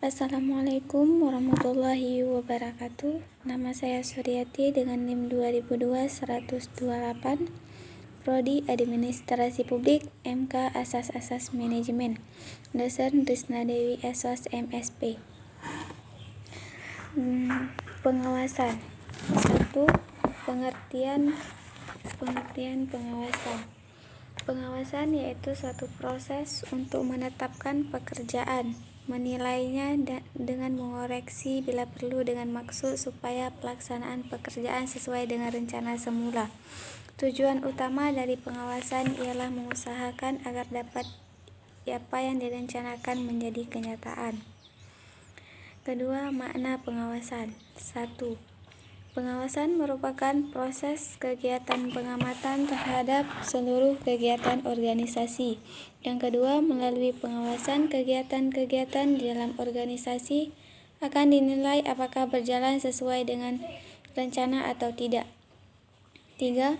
Assalamualaikum warahmatullahi wabarakatuh. Nama saya Suryati dengan NIM 2002-128, Prodi Administrasi Publik, MK Asas-Asas Manajemen, dosen Risna Dewi SOS MSP. Pengawasan. 1. Pengertian pengawasan. Pengawasan yaitu suatu proses untuk menetapkan pekerjaan, menilainya dengan mengoreksi bila perlu dengan maksud supaya pelaksanaan pekerjaan sesuai dengan rencana semula. Tujuan utama dari pengawasan ialah mengusahakan agar dapat apa yang direncanakan menjadi kenyataan. Kedua, makna pengawasan. 1. Pengawasan merupakan proses kegiatan pengamatan terhadap seluruh kegiatan organisasi. Yang kedua, melalui pengawasan kegiatan-kegiatan di dalam organisasi akan dinilai apakah berjalan sesuai dengan rencana atau tidak. 3.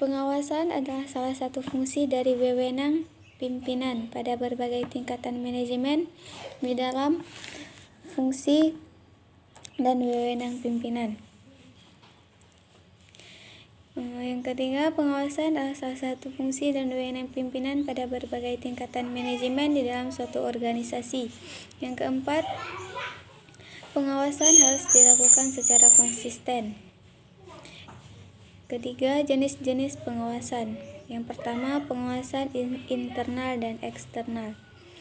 Pengawasan adalah salah satu fungsi dari wewenang pimpinan pada berbagai tingkatan manajemen di dalam fungsi dan wewenang pimpinan. Yang ketiga, pengawasan adalah salah satu fungsi dan wewenang pimpinan pada berbagai tingkatan manajemen di dalam suatu organisasi. Yang keempat, pengawasan harus dilakukan secara konsisten. Ketiga, jenis-jenis pengawasan. Yang pertama, pengawasan internal dan eksternal.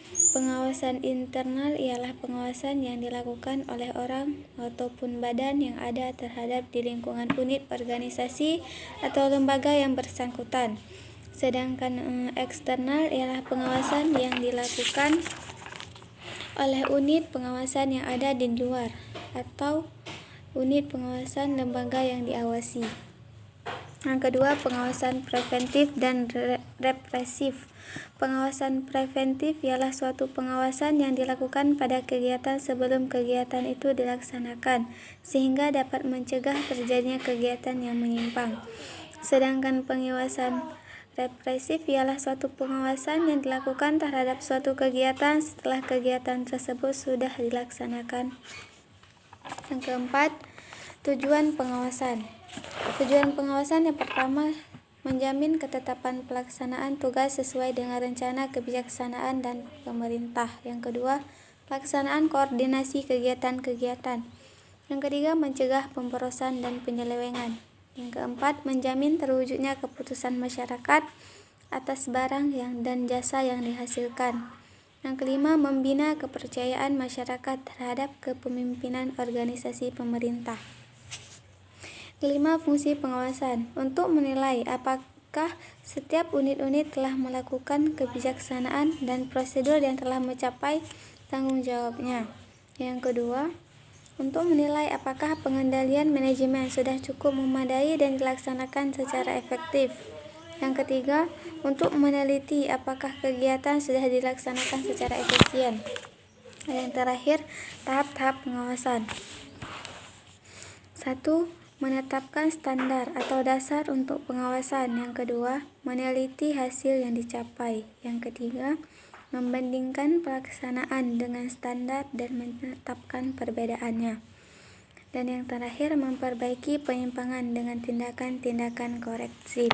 Pengawasan internal ialah pengawasan yang dilakukan oleh orang ataupun badan yang ada terhadap di lingkungan unit organisasi atau lembaga yang bersangkutan. Sedangkan eksternal ialah pengawasan yang dilakukan oleh unit pengawasan yang ada di luar atau unit pengawasan lembaga yang diawasi. Yang kedua, pengawasan preventif dan represif. Pengawasan preventif ialah suatu pengawasan yang dilakukan pada kegiatan sebelum kegiatan itu dilaksanakan, sehingga dapat mencegah terjadinya kegiatan yang menyimpang. Sedangkan pengawasan represif ialah suatu pengawasan yang dilakukan terhadap suatu kegiatan setelah kegiatan tersebut sudah dilaksanakan. Yang keempat, tujuan pengawasan. Tujuan pengawasan yang pertama, menjamin ketetapan pelaksanaan tugas sesuai dengan rencana kebijaksanaan dan pemerintah. Yang kedua, pelaksanaan koordinasi kegiatan-kegiatan. Yang ketiga, mencegah pemborosan dan penyelewengan. Yang keempat, menjamin terwujudnya keputusan masyarakat atas barang dan jasa yang dihasilkan. Yang kelima, membina kepercayaan masyarakat terhadap kepemimpinan organisasi pemerintah. Kelima, fungsi pengawasan untuk menilai apakah setiap unit-unit telah melakukan kebijaksanaan dan prosedur yang telah mencapai tanggung jawabnya. Yang kedua, untuk menilai apakah pengendalian manajemen sudah cukup memadai dan dilaksanakan secara efektif. Yang ketiga, untuk meneliti apakah kegiatan sudah dilaksanakan secara efisien. Yang terakhir, tahap-tahap pengawasan. 1. Menetapkan standar atau dasar untuk pengawasan. Yang kedua, meneliti hasil yang dicapai. Yang ketiga, membandingkan pelaksanaan dengan standar dan menetapkan perbedaannya. Dan yang terakhir, memperbaiki penyimpangan dengan tindakan-tindakan korektif.